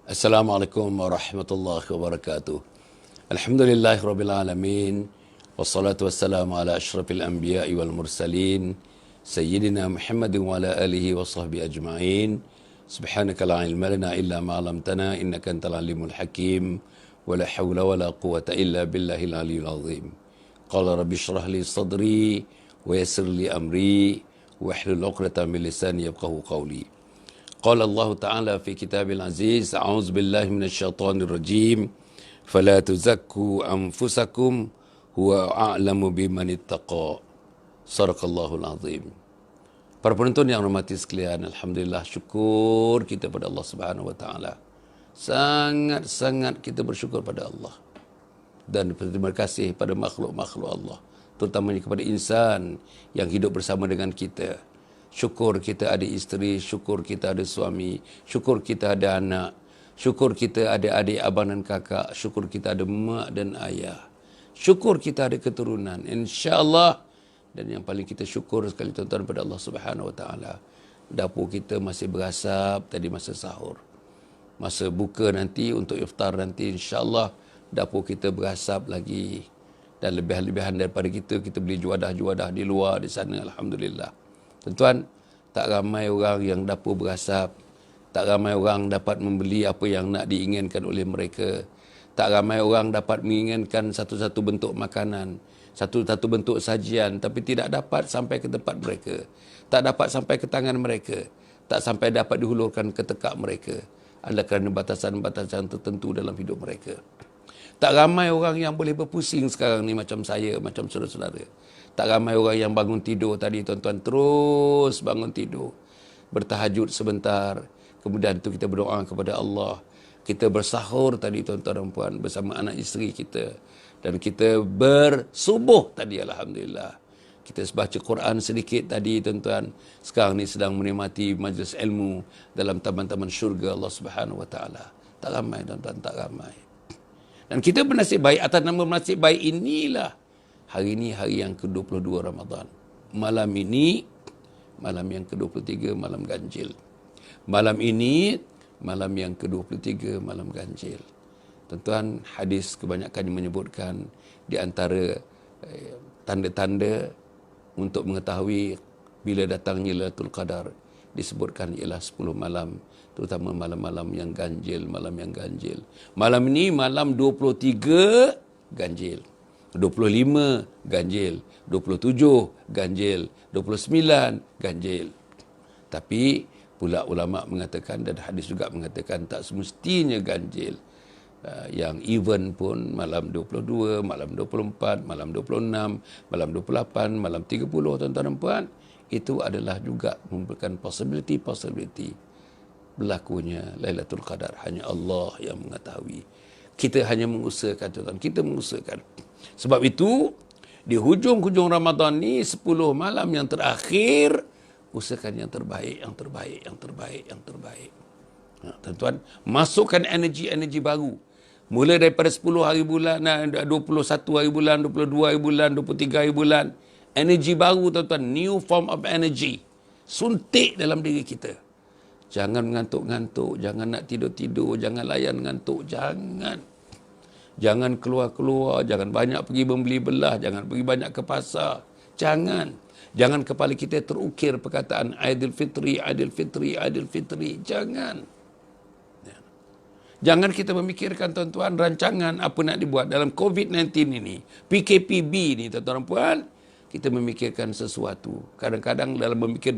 Assalamualaikum warahmatullahi wabarakatuh. Alhamdulillahirabbil alamin wassalatu wassalamu ala asyrafil anbiya'i wal mursalin sayyidina Muhammadin wa ala alihi wa sahbihi ajma'in. Subhanaka la ilma lana illa ma 'allamtana innaka antal alimul hakim wa la haula wa la quwwata illa billahil aliyyil azim. Qala rabbi shrah li sadri wa yassir li amri wahlul 'uqdatam min lisani yafqahu qawli. قال الله تعالى في كتاب العزيز أعوذ بالله من الشيطان الرجيم فلا تزكوا أنفسكم هو أعلم بمن اتقى صدق الله العظيم. Para penonton yang hormati sekalian, alhamdulillah, syukur kita pada Allah Subhanahu wa taala. Sangat-sangat kita bersyukur pada Allah dan berterima kasih pada makhluk-makhluk Allah, terutamanya kepada insan yang hidup bersama dengan kita. Syukur kita ada isteri, syukur kita ada suami, syukur kita ada anak, syukur kita ada adik, abang dan kakak, syukur kita ada mak dan ayah, syukur kita ada keturunan, insya-Allah. Dan yang paling kita syukur sekali tuan-tuan pada Allah Subhanahu wa taala, dapur kita masih berasap tadi masa sahur. Masa buka nanti untuk iftar nanti, insya-Allah dapur kita berasap lagi. Dan lebih-lebihan daripada kita beli juadah-juadah di luar di sana, alhamdulillah. Tuan-tuan, tak ramai orang yang dapur berasap, tak ramai orang dapat membeli apa yang nak diinginkan oleh mereka, tak ramai orang dapat menginginkan satu-satu bentuk makanan, satu-satu bentuk sajian, tapi tidak dapat sampai ke tempat mereka, tak dapat sampai ke tangan mereka, tak sampai dapat dihulurkan ke tekak mereka, adalah kerana batasan-batasan tertentu dalam hidup mereka. Tak ramai orang yang boleh berpusing sekarang ni macam saya, macam saudara-saudara. Tak ramai orang yang bangun tidur tadi, tuan-tuan, terus bangun tidur, bertahajud sebentar, kemudian itu kita berdoa kepada Allah. Kita bersahur tadi, tuan-tuan dan puan, bersama anak isteri kita. Dan kita bersubuh tadi, alhamdulillah. Kita baca Quran sedikit tadi, tuan-tuan. Sekarang ni sedang menikmati majlis ilmu dalam taman-taman syurga Allah Subhanahu wa taala. Tak ramai, tuan-tuan, tak ramai. Dan kita bernasib baik, atas nama bernasib baik inilah hari ini hari yang ke-22 Ramadan. Malam ini, malam yang ke-23, malam ganjil. Malam ini, malam yang ke-23, malam ganjil. Tuan-tuan, hadis kebanyakan menyebutkan di antara tanda-tanda untuk mengetahui bila datangnya Lailatul Qadar, disebutkan ialah 10 malam, terutama malam-malam yang ganjil, malam yang ganjil. Malam ini malam 23 ganjil. 25 ganjil, 27 ganjil, 29 ganjil. Tapi pula ulama mengatakan dan hadis juga mengatakan tak semestinya ganjil. Yang even pun malam 22, malam 24, malam 26, malam 28, malam 30, tuan-tuan dan puan, itu adalah juga memberikan possibility berlakunya Lailatul Qadar. Hanya Allah yang mengetahui. Kita hanya mengusahakan, tuan-tuan, kita mengusahakan. Sebab itu, di hujung-hujung Ramadan ni, 10 malam yang terakhir, usahakan yang terbaik, yang terbaik, yang terbaik, yang terbaik. Tuan-tuan, masukkan energi-energi baru. Mula daripada 10 hari bulan, 21 hari bulan, 22 hari bulan, 23 hari bulan. Energi baru, tuan-tuan. New form of energy. Suntik dalam diri kita. Jangan mengantuk-ngantuk, jangan nak tidur-tidur, jangan layan ngantuk, jangan. Jangan keluar-keluar, jangan banyak pergi membeli belah, jangan pergi banyak ke pasar. Jangan. Jangan kepala kita terukir perkataan Aidil Fitri, Aidil Fitri, Aidil Fitri. Jangan. Jangan kita memikirkan, tuan-tuan, rancangan apa nak dibuat dalam COVID-19 ini. PKPB ni, tuan-tuan dan puan, kita memikirkan sesuatu. Kadang-kadang dalam memikir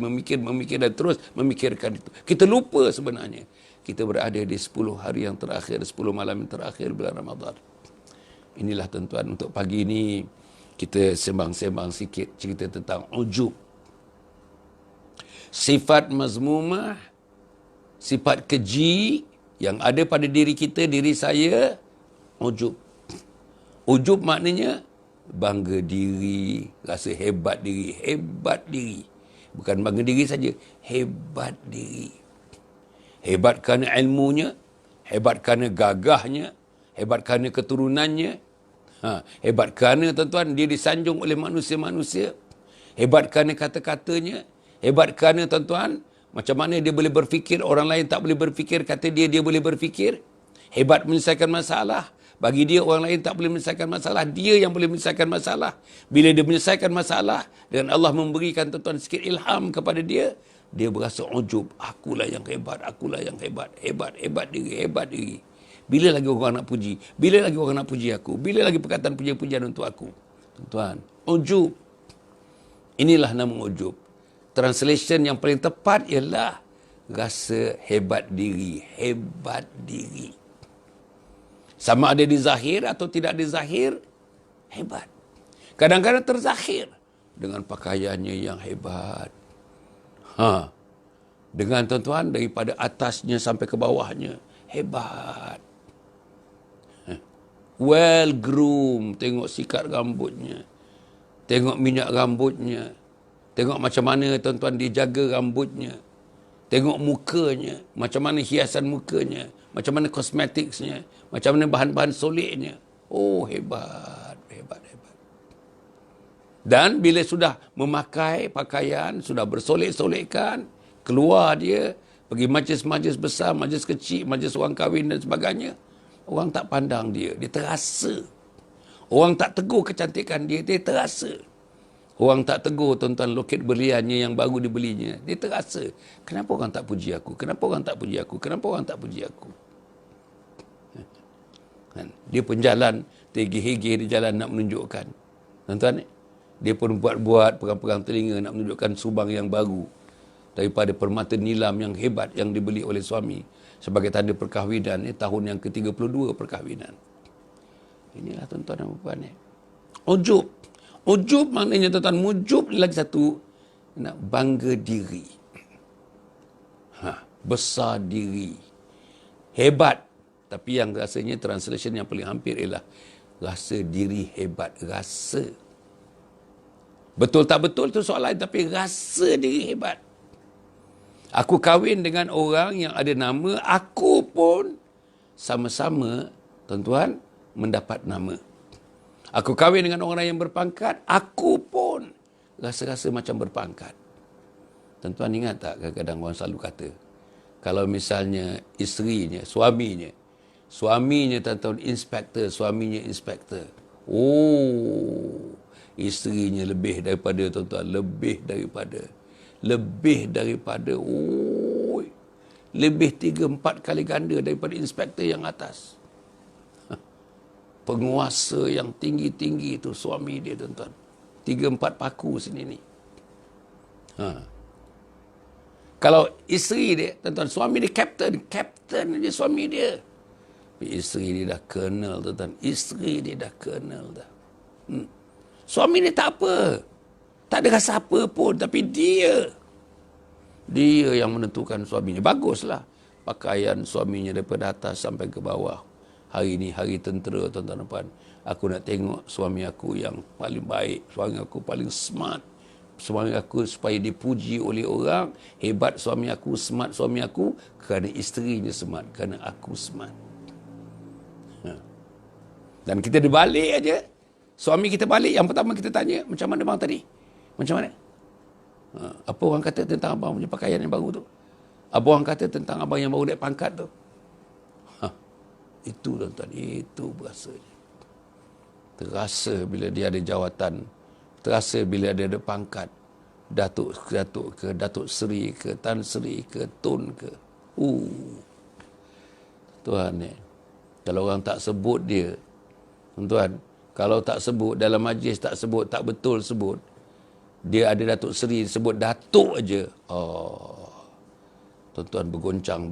dan terus memikirkan itu, kita lupa sebenarnya kita berada di 10 hari yang terakhir, 10 malam yang terakhir bulan Ramadan. Inilah, tuan-tuan, untuk pagi ini kita sembang-sembang sikit cerita tentang ujub. Sifat mazmumah, sifat keji yang ada pada diri kita, diri saya, ujub. Ujub maknanya bangga diri, rasa hebat diri, hebat diri. Bukan bangga diri saja, hebat diri. Hebat kerana ilmunya, hebat kerana gagahnya, hebat kerana keturunannya, hebat kerana, tuan-tuan, dia disanjung oleh manusia-manusia, hebat kerana kata-katanya, hebat kerana, tuan-tuan, Macam mana dia boleh berfikir, orang lain tak boleh berfikir, kata dia boleh berfikir. Hebat menyelesaikan masalah. Bagi dia, orang lain tak boleh menyelesaikan masalah. Dia yang boleh menyelesaikan masalah. Bila dia menyelesaikan masalah, dan Allah memberikan tuan-tuan sikit ilham kepada dia, dia berasa ujub. Akulah yang hebat, akulah yang hebat. Hebat diri. Bila lagi orang nak puji? Bila lagi orang nak puji aku? Bila lagi perkataan pujian-pujian untuk aku? Tuan-tuan, ujub. Inilah nama ujub. Translation yang paling tepat ialah rasa hebat diri. Hebat diri. Sama ada di zahir atau tidak di zahir, hebat. Kadang-kadang terzahir dengan pakaiannya yang hebat. Dengan tuan-tuan, daripada atasnya sampai ke bawahnya, hebat. Well groomed, tengok sikat rambutnya. Tengok minyak rambutnya. Tengok macam mana tuan-tuan dia jaga rambutnya. Tengok mukanya, macam mana hiasan mukanya, macam mana kosmetiknya, macam mana bahan-bahan soleknya. Oh, hebat. Dan bila sudah memakai pakaian, sudah bersolek-solekkan, keluar dia, pergi majlis-majlis besar, majlis kecil, majlis orang kahwin dan sebagainya, orang tak pandang dia, dia terasa. Orang tak tegur kecantikan dia, dia terasa. Orang tak tegur tuan-tuan loket berliannya yang baru dibelinya, dia terasa. Kenapa orang tak puji aku? Kenapa orang tak puji aku? Kenapa orang tak puji aku? Dia pun jalan, tergih-gih di jalan nak menunjukkan. Tuan-tuan, dia pun buat-buat pegang-pegang telinga nak menunjukkan subang yang baru daripada permata nilam yang hebat yang dibeli oleh suami sebagai tanda perkahwinan. Tahun yang ke-32 perkahwinan. Inilah tuan-tuan dan puan. Ujub. Ujub maknanya tuan-tuan, mujub lagi satu, nak bangga diri. Besar diri. Hebat. Tapi yang rasanya translation yang paling hampir ialah rasa diri hebat. Rasa. Betul tak betul itu soal lain, tapi rasa diri hebat. Aku kahwin dengan orang yang ada nama, aku pun sama-sama, tuan-tuan, mendapat nama. Aku kahwin dengan orang yang berpangkat, aku pun rasa-rasa macam berpangkat. Tuan-tuan ingat tak, kadang-kadang orang selalu kata, kalau misalnya isterinya, suaminya tuan-tuan inspektor, suaminya inspektor. Oh, isterinya lebih daripada tuan-tuan, lebih daripada, oh, lebih 3-4 kali ganda daripada inspektor yang atas. Penguasa yang tinggi-tinggi itu suami dia, tuan-tuan. 3-4 paku sini ni. Kalau isteri dia, tuan-tuan, suami dia captain dia suami dia. Tapi isteri dia dah colonel, tuan-tuan. Isteri dia dah colonel dah. Suami dia tak apa. Tak ada rasa apa pun. Tapi dia yang menentukan suaminya. Baguslah. Pakaian suaminya daripada atas sampai ke bawah. Hari ni hari tentera, tuan-tuan dan puan. Aku nak tengok suami aku yang paling baik. Suami aku paling smart. Suami aku supaya dipuji oleh orang. Hebat suami aku, smart suami aku. Kerana isterinya smart. Kerana aku smart. Dan kita dibalik aja. Suami kita balik, yang pertama kita tanya, macam mana bang tadi? Macam mana? Apa orang kata tentang abang punya pakaian yang baru tu? Apa orang kata tentang abang yang baru naik pangkat tu? Itu tuan-tuan, itu berasanya. Terasa bila dia ada jawatan, terasa bila dia ada pangkat, Datuk ke, Datuk Seri ke, Tan Seri ke, Tun ke. Tuan, kalau orang tak sebut dia, tuan-tuan, kalau tak sebut, dalam majlis tak sebut, tak betul sebut, dia ada Datuk Seri, sebut Datuk aja. Tuan-tuan bergoncang.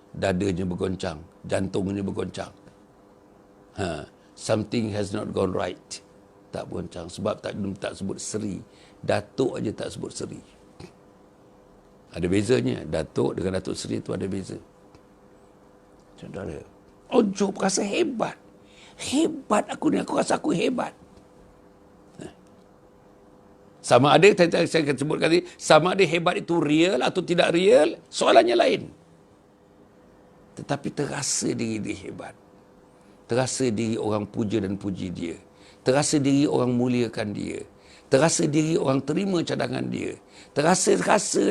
Dadanya bergoncang, jantungnya bergoncang. Something has not gone right. Tak bergoncang sebab tak sebut Seri. Datuk aja tak sebut Seri. Ada bezanya. Datuk dengan Datuk Seri itu ada beza. Saudara, ujub rasa hebat. Hebat aku ni, aku rasa aku hebat. Sama ada, saya akan sebut tadi, sama ada hebat itu real atau tidak real, soalannya lain. Tetapi terasa diri dia hebat. Terasa diri orang puja dan puji dia. Terasa diri orang muliakan dia. Terasa diri orang terima cadangan dia. Terasa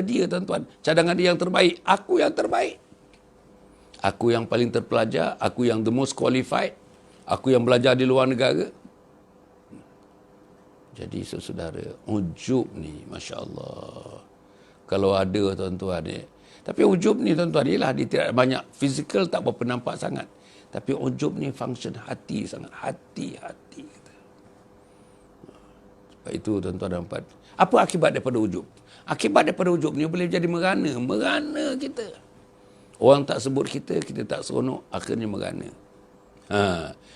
dia, tuan-tuan, cadangan dia yang terbaik. Aku yang terbaik. Aku yang paling terpelajar. Aku yang the most qualified. Aku yang belajar di luar negara. Jadi saudara, ujub ni, Masya Allah. Kalau ada, tuan-tuan, tapi ujub ni, tuan-tuan, ialah dia tidak banyak fizikal, tak berapa nampak sangat. Tapi ujub ni function hati sangat. Hati. Sebab itu, tuan-tuan dan puan, apa akibat daripada ujub? Akibat daripada ujub ni boleh jadi merana. Merana kita. Orang tak sebut kita, kita tak seronok, akhirnya merana.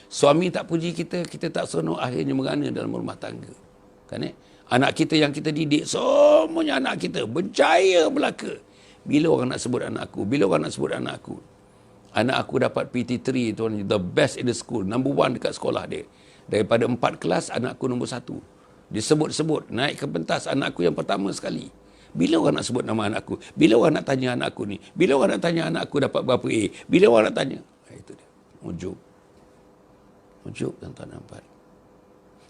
Suami tak puji kita, kita tak seronok, akhirnya merana dalam rumah tangga. Kan anak kita yang kita didik, semuanya anak kita berjaya belaka. Bila orang nak sebut anak aku? Bila orang nak sebut anak aku? Anak aku dapat PT3, tuan, the best in the school, number 1 dekat sekolah dia. Daripada 4 kelas, anak aku nombor 1. Disebut-sebut, naik ke pentas, anak aku yang pertama sekali. Bila orang nak sebut nama anak aku? Bila orang nak tanya anak aku ni? Bila orang nak tanya anak aku dapat berapa A? Bila orang nak tanya? Itu dia. Ujub, tuan-tuan dan puan.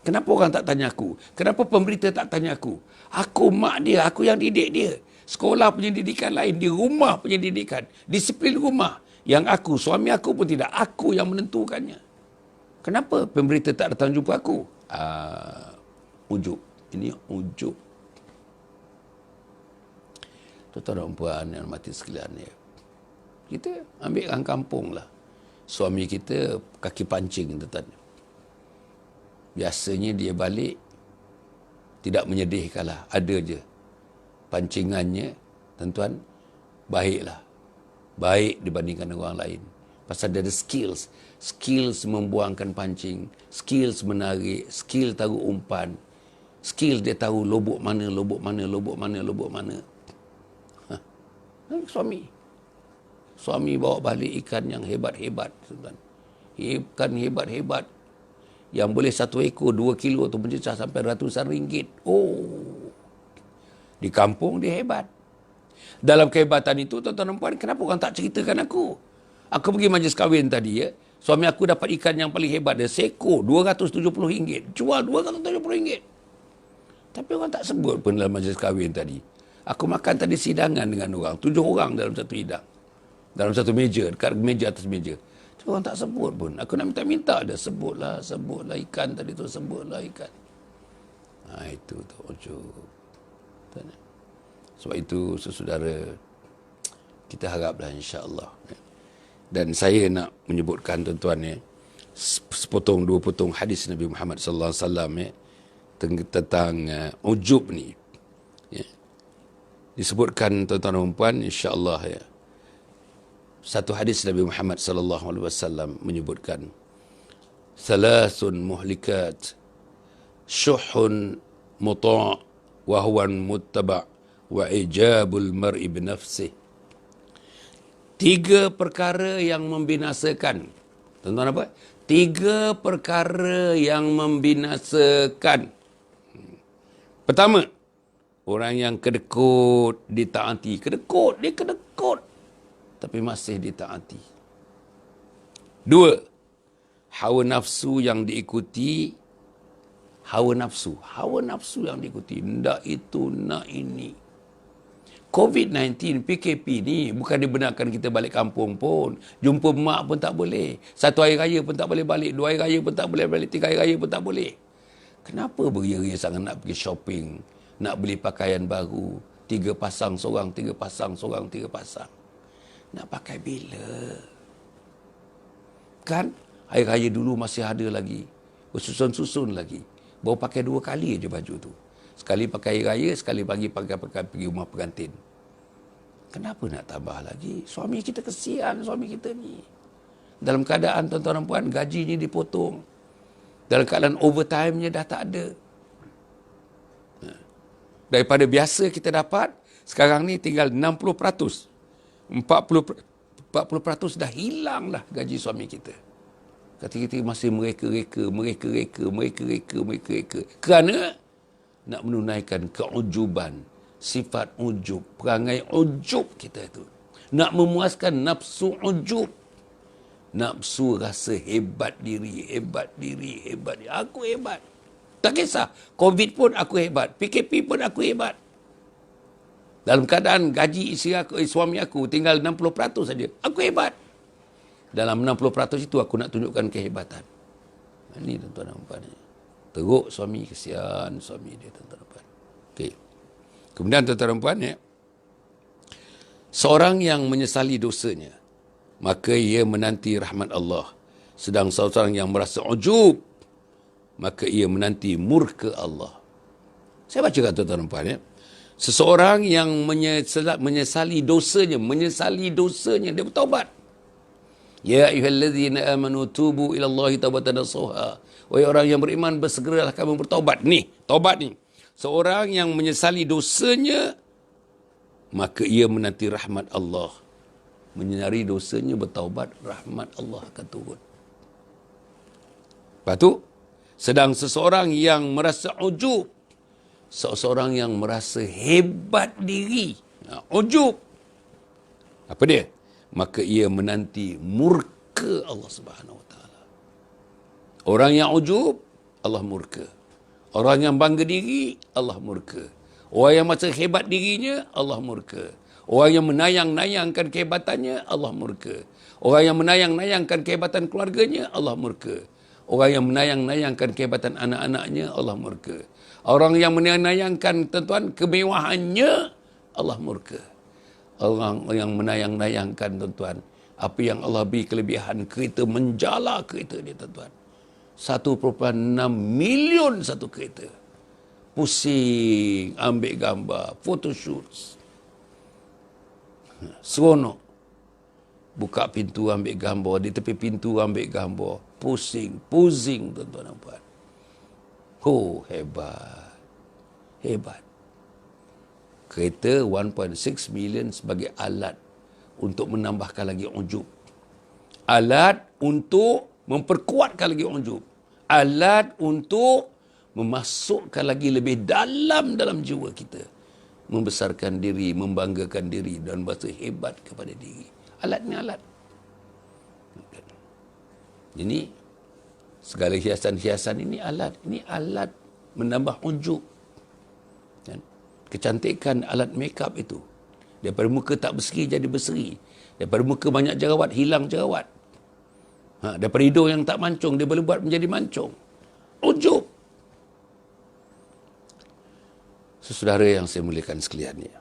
Kenapa orang tak tanya aku? Kenapa pemberita tak tanya aku? Aku mak dia, aku yang didik dia. Sekolah punya didikan lain, di rumah punya didikan. Disiplin rumah. Yang aku, suami aku pun tidak. Aku yang menentukannya. Kenapa pemberita tak datang jumpa aku? Ujub. Ini ujub. Tuan-tuan dan puan yang mati sekalian ya. Kita ambil orang kampung lah. Suami kita kaki pancing, tuan-tuan. Biasanya dia balik tidak menyedihkan lah. Ada je pancingannya, tuan-tuan, baiklah. Baik dibandingkan orang lain. Pasal dia ada skills. Skills membuangkan pancing. Skills menarik. Skill taruh umpan. Skill dia tahu lobok mana. Suami bawa balik ikan yang hebat-hebat, tuan-tuan. Ikan hebat-hebat. Yang boleh 1 ekor, 2 kilo tu mencecah sampai ratusan ringgit. Di kampung dia hebat. Dalam kehebatan itu, tuan-tuan dan puan, kenapa orang tak ceritakan aku? Aku pergi majlis kahwin tadi, ya. Suami aku dapat ikan yang paling hebat. Dia sekor, RM270. Jual RM270. Tapi orang tak sebut pun dalam majlis kahwin tadi. Aku makan tadi sidangan dengan orang. 7 orang dalam satu hidang. Dalam satu meja, dekat meja atas meja. Orang tak sebut pun. Aku nak minta dia. Sebutlah ikan tadi tu. Sebutlah ikan. Itu tu. Sebab itu, saudara, kita haraplah insya-Allah. Dan saya nak menyebutkan, tuan-tuan, sepotong, 2 potong hadis Nabi Muhammad sallallahu alaihi wasallam tentang ujub ni. Disebutkan, tuan-tuan dan puan, insya-Allah ya. Satu hadis Nabi Muhammad sallallahu alaihi wasallam menyebutkan, "Thalathun muhlikat, syuhun muta' wa huwan muttaba' wa ijabul mar'i bi nafsih." 3 perkara yang membinasakan. Tuan-tuan apa? 3 perkara yang membinasakan. Pertama, orang yang kedekut ditaati. Dia kedekut. Tapi masih ditaati. 2, hawa nafsu yang diikuti. Hawa nafsu yang diikuti. Nak itu, nak ini. COVID-19, PKP ni bukan dibenarkan kita balik kampung pun. Jumpa mak pun tak boleh. 1 hari raya pun tak boleh balik. 2 hari raya pun tak boleh balik. 3 hari raya pun tak boleh. Kenapa beria-ria sangat nak pergi shopping? Nak beli pakaian baru. 3 pasang seorang, 3 pasang seorang, 3 pasang. Nak pakai bila? Kan? Hari raya dulu masih ada lagi. Bersusun-susun lagi. Baru pakai 2 kali je baju tu. Sekali pakai hari raya, sekali pagi pakai pergi rumah pengantin. Kenapa nak tambah lagi? Suami kita kesian, suami kita ni. Dalam keadaan, tuan-tuan dan puan, gajinya dipotong. Dalam keadaan overtime-nya dah tak ada. Daripada biasa kita dapat, sekarang ni tinggal 60%. 40% dah hilang lah gaji suami kita. Kata-kata masih mereka-reka. Kerana nak menunaikan keujuban, sifat ujub, perangai ujub kita itu. Nak memuaskan nafsu ujub. Nafsu rasa hebat diri. Aku hebat. Tak kisah. COVID pun aku hebat. PKP pun aku hebat. Dalam keadaan gaji suami aku tinggal 60% saja. Aku hebat. Dalam 60% itu aku nak tunjukkan kehebatan. Ini tuan-tuan dan puan. Teruk suami, kesian suami dia, tuan-tuan dan puan. Okey. Kemudian tuan-tuan dan puan, seorang yang menyesali dosanya, maka ia menanti rahmat Allah. Sedang seorang yang merasa ujub, maka ia menanti murka Allah. Saya bacakan tuan-tuan dan puan. Seseorang yang menyesali dosanya, dia bertaubat. Ya ayyuhallazina amanu tubu ila Allahi taubatan nasuha. Wahai orang yang beriman, bersegeralah kamu bertaubat. Ni, taubat ni. Seorang yang menyesali dosanya, maka ia menanti rahmat Allah. Menyedari dosanya, bertaubat, rahmat Allah akan turun. Lepas tu, sedang seseorang yang merasa ujub, seseorang yang merasa hebat diri, ujub, apa dia? Maka ia menanti murka Allah Subhanahu Wa Taala. Orang yang ujub, Allah murka. Orang yang bangga diri, Allah murka. Orang yang merasa hebat dirinya, Allah murka. Orang yang menayang-nayangkan kehebatannya, Allah murka. Orang yang menayang-nayangkan kehebatan keluarganya, Allah murka. Orang yang menayang-nayangkan kehebatan anak-anaknya, Allah murka. Orang yang menayang-nayangkan, tuan-tuan, kemewahannya, Allah murka. Orang yang menayang-nayangkan, tuan-tuan, apa yang Allah beri kelebihan, kereta menjala kereta dia, tuan-tuan. 1.6 million satu kereta. Pusing, ambil gambar, photoshoot. Seronok. Buka pintu, ambil gambar. Di tepi pintu, ambil gambar. Pusing, tuan-tuan dan puan. Oh, hebat. Hebat. Kereta 1.6 million sebagai alat untuk menambahkan lagi ujub. Alat untuk memperkuatkan lagi ujub. Alat untuk memasukkan lagi lebih dalam jiwa kita. Membesarkan diri, membanggakan diri dan berasa hebat kepada diri. Alat ni alat. Ini segala hiasan-hiasan ini alat. Ini alat menambah ujub. Kecantikan alat makeup itu. Daripada muka tak berseri jadi berseri. Daripada muka banyak jerawat, hilang jerawat. Daripada hidung yang tak mancung, dia boleh buat menjadi mancung. Ujub. Saudara yang saya muliakan sekalian ni.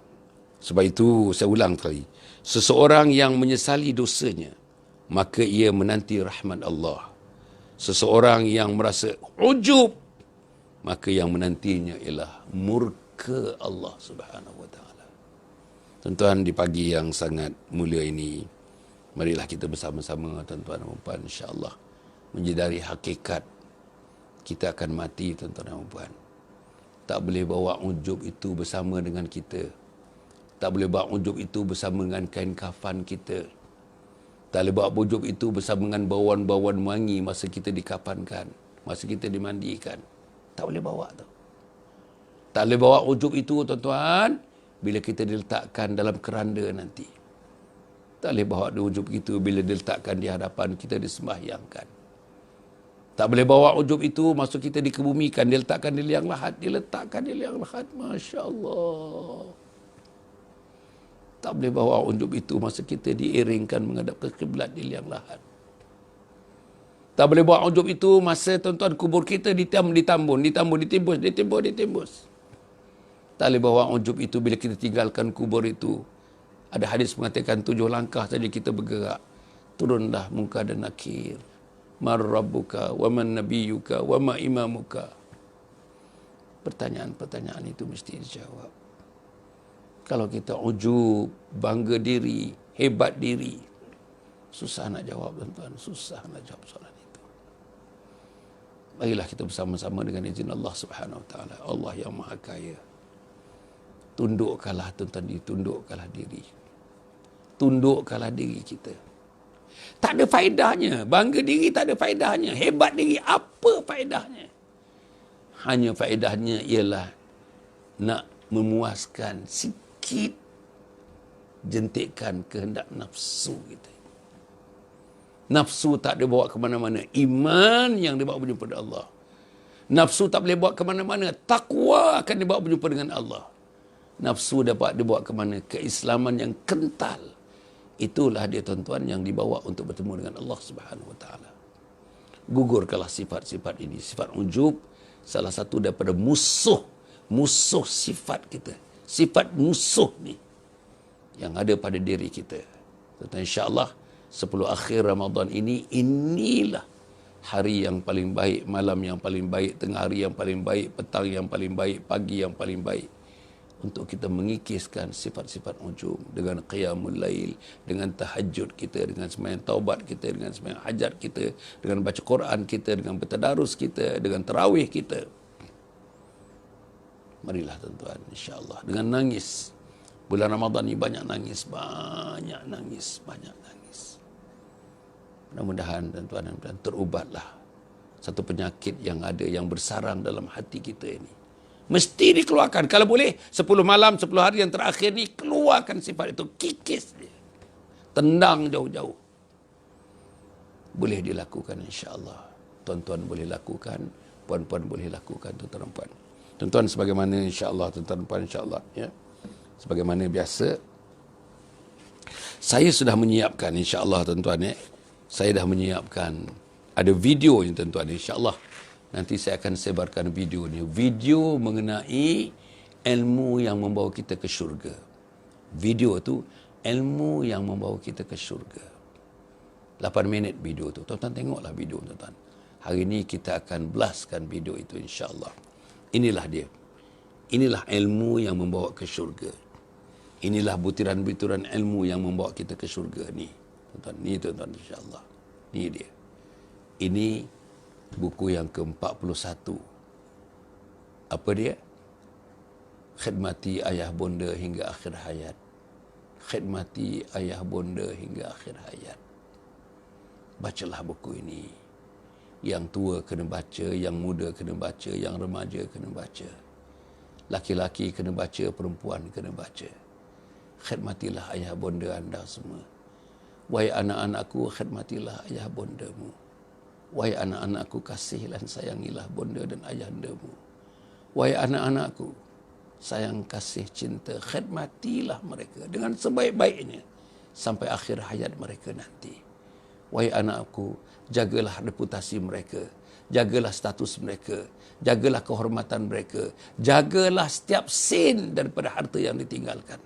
Sebab itu saya ulang kali. Seseorang yang menyesali dosanya, maka ia menanti rahmat Allah. Seseorang yang merasa ujub, maka yang menantinya ialah murka Allah Subhanahu Wa Taala. Tuan-tuan, di pagi yang sangat mulia ini, marilah kita bersama-sama, tuan-tuan dan puan, insya-Allah menyedari hakikat kita akan mati, tuan-tuan dan puan. Tak boleh bawa ujub itu bersama dengan kita. Tak boleh bawa ujub itu bersama dengan kain kafan kita. Tak boleh bawa ujub itu bersama dengan bauan-bauan wangi masa kita dikafankan, masa kita dimandikan. Tak boleh bawa tu. Tak boleh bawa ujub itu, tuan-tuan, bila kita diletakkan dalam keranda nanti. Tak boleh bawa ujub itu bila diletakkan di hadapan kita disembahyangkan. Tak boleh bawa ujub itu masuk kita dikebumikan, diletakkan di liang lahat, Masya Allah. Tak boleh bawa ujub itu masa kita diiringkan menghadap ke kiblat di liang lahat. Tak boleh bawa ujub itu masa, tuan-tuan, kubur kita ditambun, ditembus. Tak boleh bawa ujub itu bila kita tinggalkan kubur itu. Ada hadis mengatakan 7 langkah saja kita bergerak, turunlah munkar dan nakir. Man rabbuka, wa man nabiyuka, wa ma imamuka. Pertanyaan-pertanyaan itu mesti dijawab. Kalau kita ujub, bangga diri, hebat diri, susah nak jawab, tuan-tuan. Susah nak jawab soalan itu. Marilah kita bersama-sama dengan izin Allah Subhanahu Wa Taala. Allah yang Maha Kaya. Tundukkanlah, tuan-tuan, tundukkanlah diri. Tundukkanlah diri kita. Tak ada faedahnya. Bangga diri tak ada faedahnya. Hebat diri, apa faedahnya? Hanya faedahnya ialah nak memuaskan sikit jentikan kehendak nafsu kita. Nafsu tak dibawa ke mana-mana. Iman yang dibawa berjumpa dengan Allah. Nafsu tak boleh bawa ke mana-mana. Takwa akan dibawa berjumpa dengan Allah. Nafsu dapat dibawa ke mana? Keislaman yang kental. Itulah dia tuan-tuan yang dibawa untuk bertemu dengan Allah Subhanahu Wa Taala. Gugurkanlah sifat-sifat ini. Sifat ujub salah satu daripada musuh sifat kita. Sifat musuh ni yang ada pada diri kita. Tuan-tuan, insya-Allah 10 akhir Ramadan ini, inilah hari yang paling baik, malam yang paling baik, tengah hari yang paling baik, petang yang paling baik, pagi yang paling baik, untuk kita mengikiskan sifat-sifat ujub dengan qiyamul lail, dengan tahajud kita, dengan sembahyang taubat kita, dengan sembahyang hajat kita, dengan baca Quran kita, dengan bertadarus kita, dengan tarawih kita. Marilah tuan-tuan, insya-Allah dengan nangis. Bulan Ramadan ni banyak nangis. Mudah-mudahan tuan-tuan dan puan terubatlah satu penyakit yang ada, yang bersarang dalam hati kita ini. Mesti dikeluarkan. Kalau boleh, 10 malam, 10 hari yang terakhir ni, keluarkan sifat itu. Kikis dia. Tendang jauh-jauh. Boleh dilakukan insya-Allah. Tuan-tuan boleh lakukan, puan-puan boleh lakukan, tuan-tuan dan puan. Tuan-tuan, sebagaimana insya-Allah, tuan-tuan dan puan, insya-Allah, ya. Sebagaimana biasa, saya sudah menyiapkan insya-Allah, tuan-tuan, ya. Saya dah menyiapkan, ada video ni tuan-tuan, insya-Allah. Nanti saya akan sebarkan video ni. Video mengenai ilmu yang membawa kita ke syurga. Video tu, ilmu yang membawa kita ke syurga. 8 minit video tu. Tuan-tuan tengoklah video tuan-tuan. Hari ni kita akan blastkan video itu insya-Allah. Inilah dia. Inilah ilmu yang membawa ke syurga. Inilah butiran-butiran ilmu yang membawa kita ke syurga ni. Tuan-tuan, ni tuan-tuan insya-Allah. Ni dia. Ini buku yang ke-41. Apa dia? Khidmati ayah bonda hingga akhir hayat. Khidmati ayah bonda hingga akhir hayat. Bacalah buku ini. Yang tua kena baca, yang muda kena baca, yang remaja kena baca. Laki-laki kena baca, perempuan kena baca. Khidmatilah ayah bonda anda semua. Wahai anak-anakku, khidmatilah ayah bondamu. Wahai anak-anakku, kasih dan sayangilah bonda dan ayahandamu. Wahai anak-anakku, sayang, kasih, cinta, khidmatilah mereka dengan sebaik-baiknya sampai akhir hayat mereka nanti. Wahai anakku, jagalah reputasi mereka, jagalah status mereka, jagalah kehormatan mereka, jagalah setiap sen daripada harta yang ditinggalkan.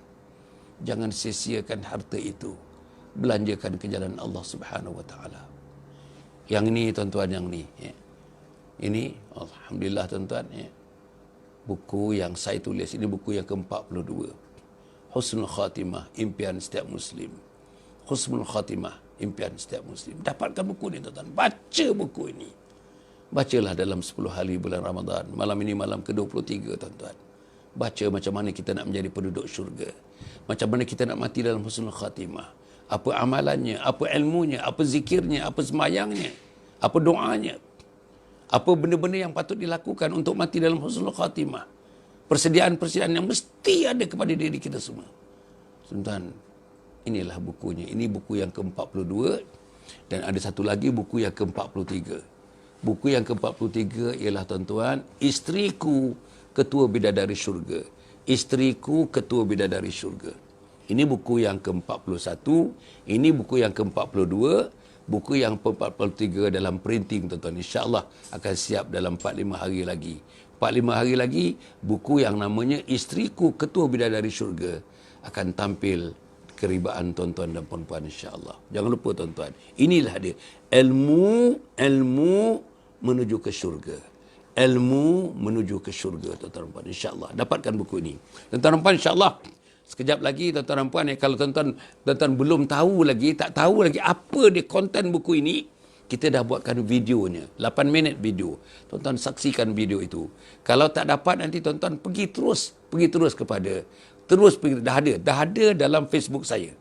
Jangan sia-siakan harta itu, belanjakan ke jalan Allah Subhanahu Wa Taala. Yang ini tuan-tuan, yang ni, ya. Ini alhamdulillah tuan-tuan, ya. Buku yang saya tulis ini buku yang ke-42. Husnul Khatimah, impian setiap muslim. Husnul Khatimah, impian setiap muslim. Dapatkan buku ini tuan-tuan, baca buku ini. Bacalah dalam 10 hari bulan Ramadan. Malam ini malam ke-23 tuan-tuan. Baca macam mana kita nak menjadi penduduk syurga. Macam mana kita nak mati dalam husnul khatimah. Apa amalannya, apa ilmunya, apa zikirnya, apa semayangnya, apa doanya. Apa benda-benda yang patut dilakukan untuk mati dalam husnul khatimah. Persediaan-persediaan yang mesti ada kepada diri kita semua. Tuan-tuan, inilah bukunya. Ini buku yang ke-42 dan ada satu lagi buku yang ke-43. Buku yang ke-43 ialah tuan-tuan, Isteriku Ketua Bidadari Syurga. Isteriku Ketua Bidadari Syurga. Ini buku yang ke-41, ini buku yang ke-42, buku yang ke-43 dalam printing tuan-tuan. InsyaAllah akan siap dalam 4-5 hari lagi. 4-5 hari lagi, buku yang namanya Isteriku Ketua Bidadari Syurga akan tampil keribaan tuan-tuan dan puan-puan insya-Allah. Jangan lupa tuan-tuan, inilah dia ilmu menuju ke syurga. Ilmu menuju ke syurga tuan-tuan dan puan insya-Allah. Dapatkan buku ini. Tuan-tuan dan puan insya-Allah sekejap lagi tuan-tuan dan puan, kalau tuan-tuan belum tahu lagi, tak tahu lagi apa dia konten buku ini, kita dah buatkan videonya, 8 minit video. Tuan-tuan saksikan video itu. Kalau tak dapat nanti tuan-tuan pergi terus kepada dah ada dalam Facebook saya.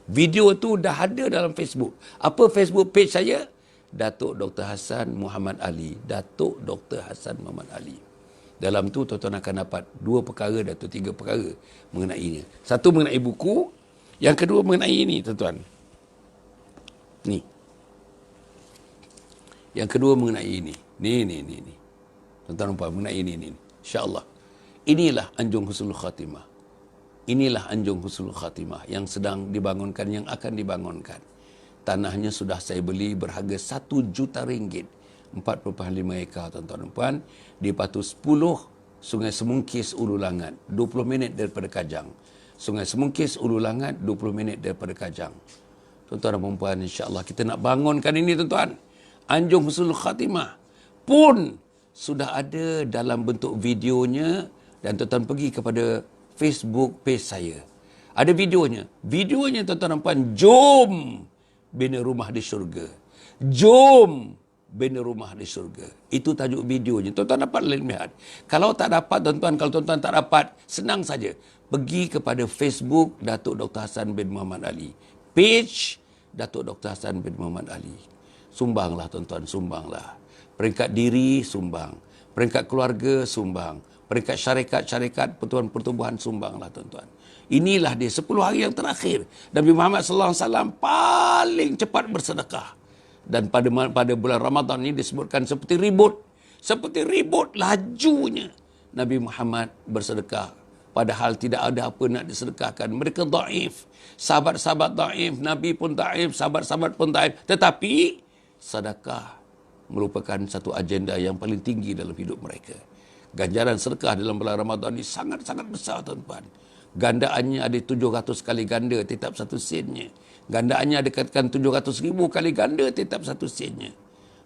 Video tu dah ada dalam Facebook. Apa Facebook page saya? Datuk Dr. Hassan Muhammad Ali. Datuk Dr. Hassan Muhammad Ali. Dalam tu tuan-tuan akan dapat 2 perkara atau 3 perkara mengenainya. Satu mengenai buku, yang kedua mengenai ini tuan-tuan. Ni. Yang kedua mengenai ini. Ni. Tuan-tuan dan puan, mengenai ini. InsyaAllah. Inilah anjung husnul khatimah. Inilah anjung husnul khatimah yang sedang dibangunkan, yang akan dibangunkan. Tanahnya sudah saya beli berharga 1 juta ringgit. 4,5 ekar, tuan-tuan dan puan. Di Patu 10, Sungai Semungkis, Ulu Langat. 20 minit daripada Kajang. Sungai Semungkis, Ulu Langat, 20 minit daripada Kajang. Tuan-tuan dan puan, insyaAllah kita nak bangunkan ini, tuan-tuan. Anjung husnul khatimah pun sudah ada dalam bentuk videonya, dan tuan-tuan pergi kepada Facebook page saya. Ada videonya. Videonya, tuan-tuan dan puan, jom bina rumah di syurga. Jom bina rumah di syurga. Itu tajuk videonya. Tuan-tuan dapat lihat. Kalau tak dapat, tuan-tuan, kalau tuan-tuan tak dapat, senang saja. Pergi kepada Facebook Datuk Dr. Hassan bin Muhammad Ali. Page Datuk Dr. Hassan bin Muhammad Ali. Sumbanglah, tuan-tuan, sumbanglah. Peringkat diri, sumbang. Peringkat keluarga, sumbang. Peringkat syarikat-syarikat pertubuhan, sumbanglah, tuan-tuan. Inilah dia 10 hari yang terakhir. Nabi Muhammad SAW paling cepat bersedekah. Dan pada bulan Ramadan ini disebutkan seperti ribut. Seperti ribut lajunya Nabi Muhammad bersedekah. Padahal tidak ada apa nak disedekahkan. Mereka daif. Sahabat-sahabat daif. Nabi pun daif. Sahabat-sahabat pun daif. Tetapi sedekah merupakan satu agenda yang paling tinggi dalam hidup mereka. Ganjaran sedekah dalam bulan Ramadan ini sangat-sangat besar, tuan-tuan. Gandaannya ada 700 kali ganda tetap 1 sennya. Gandaannya ada katakan 700,000 kali ganda tetap 1 sennya.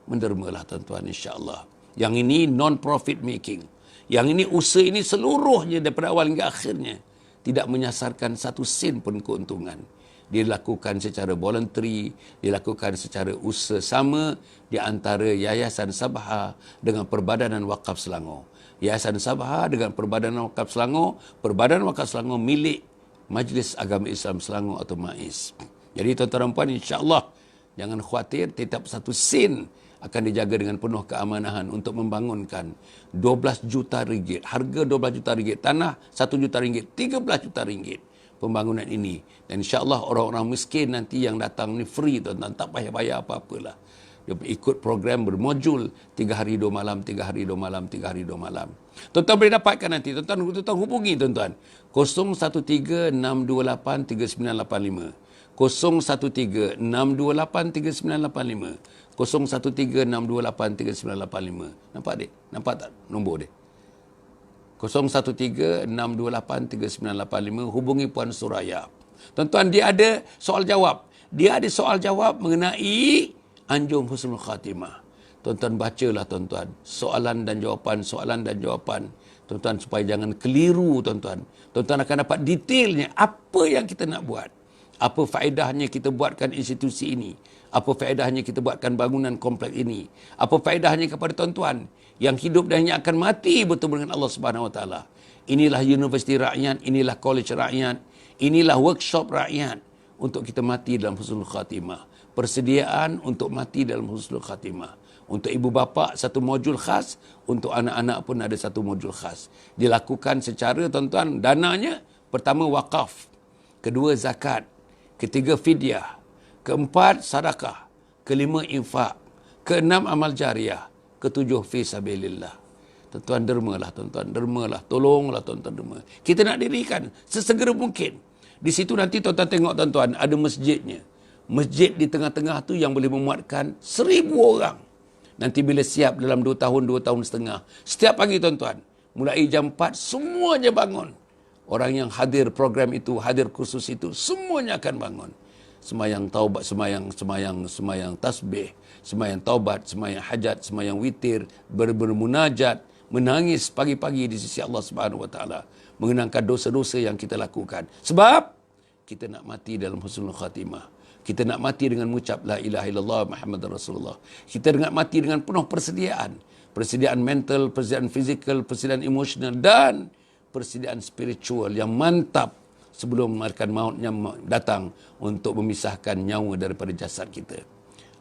Mendermalah, tuan-tuan, insya-Allah. Yang ini non-profit making. Yang ini usaha ini seluruhnya daripada awal hingga akhirnya tidak menyasarkan 1 sen pun keuntungan. Dilakukan secara voluntary, dilakukan secara usaha sama di antara Yayasan Sabha dengan Perbadanan Wakaf Selangor. Yayasan Sabha dengan Perbadanan Wakaf Selangor, Perbadanan Wakaf Selangor milik Majlis Agama Islam Selangor atau MAIS. Jadi tuan-tuan dan puan, insya-Allah jangan khawatir, tetap 1 sen akan dijaga dengan penuh keamanan untuk membangunkan 12 juta ringgit. Harga 12 juta ringgit, tanah 1 juta ringgit, 13 juta ringgit pembangunan ini. Dan insya-Allah orang-orang miskin nanti yang datang ni free, tuan-tuan, tak payah bayar apa-apalah. Dia ikut program bermodul 3 hari 2 malam, 3 hari 2 malam, 3 hari 2 malam. Tuan-tuan boleh dapatkan nanti. Tuan-tuan hubungi, tuan-tuan. 013-628-3985. 013-628-3985. 013-628-3985. Nampak, dek? Nampak tak nombor dia? 013-628-3985. Hubungi Puan Suraya. Tuan-tuan, dia ada soal jawab. Dia ada soal jawab mengenai anjung husnul khatimah. Tuan-tuan bacalah, tuan-tuan. Soalan dan jawapan. Tuan-tuan, supaya jangan keliru, tuan-tuan. Tuan-tuan akan dapat detailnya apa yang kita nak buat. Apa faedahnya kita buatkan institusi ini. Apa faedahnya kita buatkan bangunan kompleks ini. Apa faedahnya kepada tuan-tuan yang hidup dan yang akan mati bertemu dengan Allah Subhanahu Wa Taala. Inilah universiti rakyat, inilah college rakyat, inilah workshop rakyat untuk kita mati dalam husnul khatimah. Persediaan untuk mati dalam husnul khatimah. Untuk ibu bapa satu modul khas, untuk anak-anak pun ada satu modul khas. Dilakukan secara, tuan-tuan, dananya pertama wakaf, kedua zakat, ketiga fidyah, keempat sedekah, kelima infak, keenam amal jariah, ketujuh fi sabilillah. Tuan-tuan dermalah, tuan-tuan dermalah, tolonglah tuan-tuan derma. Kita nak dirikan sesegera mungkin. Di situ nanti tuan-tuan tengok, tuan-tuan, ada masjidnya. Masjid di tengah-tengah tu yang boleh memuatkan 1,000 orang. Nanti bila siap dalam 2 tahun, 2 tahun setengah. Setiap pagi, tuan-tuan, mulai jam 4 semuanya bangun. Orang yang hadir program itu, hadir kursus itu, semuanya akan bangun. Semayang taubat, semayang tasbih, semayang taubat, semayang hajat, semayang witir, bermunajat, menangis pagi-pagi di sisi Allah Subhanahu Wa Taala, mengenangkan dosa-dosa yang kita lakukan. Sebab kita nak mati dalam husnul khatimah. Kita nak mati dengan mengucap la ilaha illallah Muhammadur Rasulullah. Kita nak mati dengan penuh persediaan. Persediaan mental, persediaan fizikal, persediaan emosional dan persediaan spiritual yang mantap sebelum malaikat mautnya datang untuk memisahkan nyawa daripada jasad kita.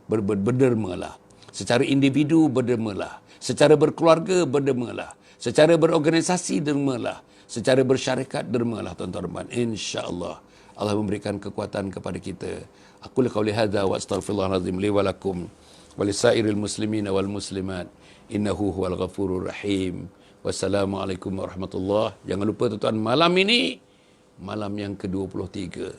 Berdermalah. Secara individu berdermalah. Secara berkeluarga berdermalah. Secara berorganisasi dermalah. Secara bersyarikat dermalah, tuan-tuan. Insya-Allah Allah memberikan kekuatan kepada kita. Aku qauli hadza wa astaghfirullahalazim li wa lakum walisairil muslimina wal muslimat innahu huwal ghafurur rahim. Wassalamualaikum warahmatullahi. Jangan lupa tuan-tuan, malam ini malam yang ke-23,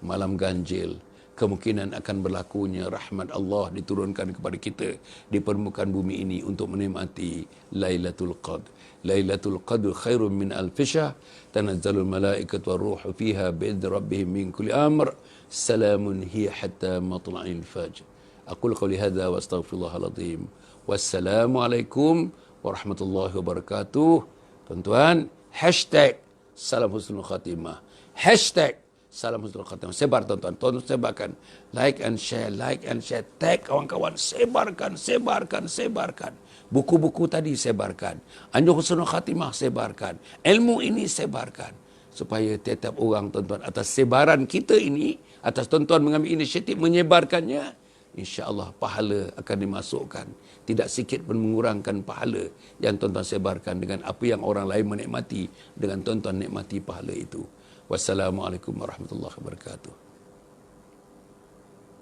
malam ganjil. Kemungkinan akan berlakunya rahmat Allah diturunkan kepada kita di permukaan bumi ini untuk menikmati Lailatul Qadr. Lailatul Qadr khairun min alfi syahr, tanazzalul malaikatu waruhu fiha bi'idzni rabbihim min kulli amr, salamun hiya hatta matla'il fajr. Aqul qawli hadza wa astaghfirullahal azim. Wassalamualaikum warahmatullahi wabarakatuh. Tuan-tuan, hashtag salam husnul khatimah. Hashtag salam husnul khatimah. Sebar tuan-tuan. Tuan-tuan sebarkan. Like and share. Like and share. Tag kawan-kawan. Sebarkan. Sebarkan. Sebarkan. Buku-buku tadi sebarkan. Anjur husnul khatimah sebarkan. Ilmu ini sebarkan. Supaya tiap-tiap orang tuan-tuan atas sebaran kita ini, atas tuan-tuan mengambil inisiatif menyebarkannya, insya-Allah pahala akan dimasukkan. Tidak sikit pun mengurangkan pahala yang tuan-tuan sebarkan dengan apa yang orang lain menikmati, dengan tuan-tuan nikmati pahala itu. Wassalamualaikum warahmatullahi wabarakatuh.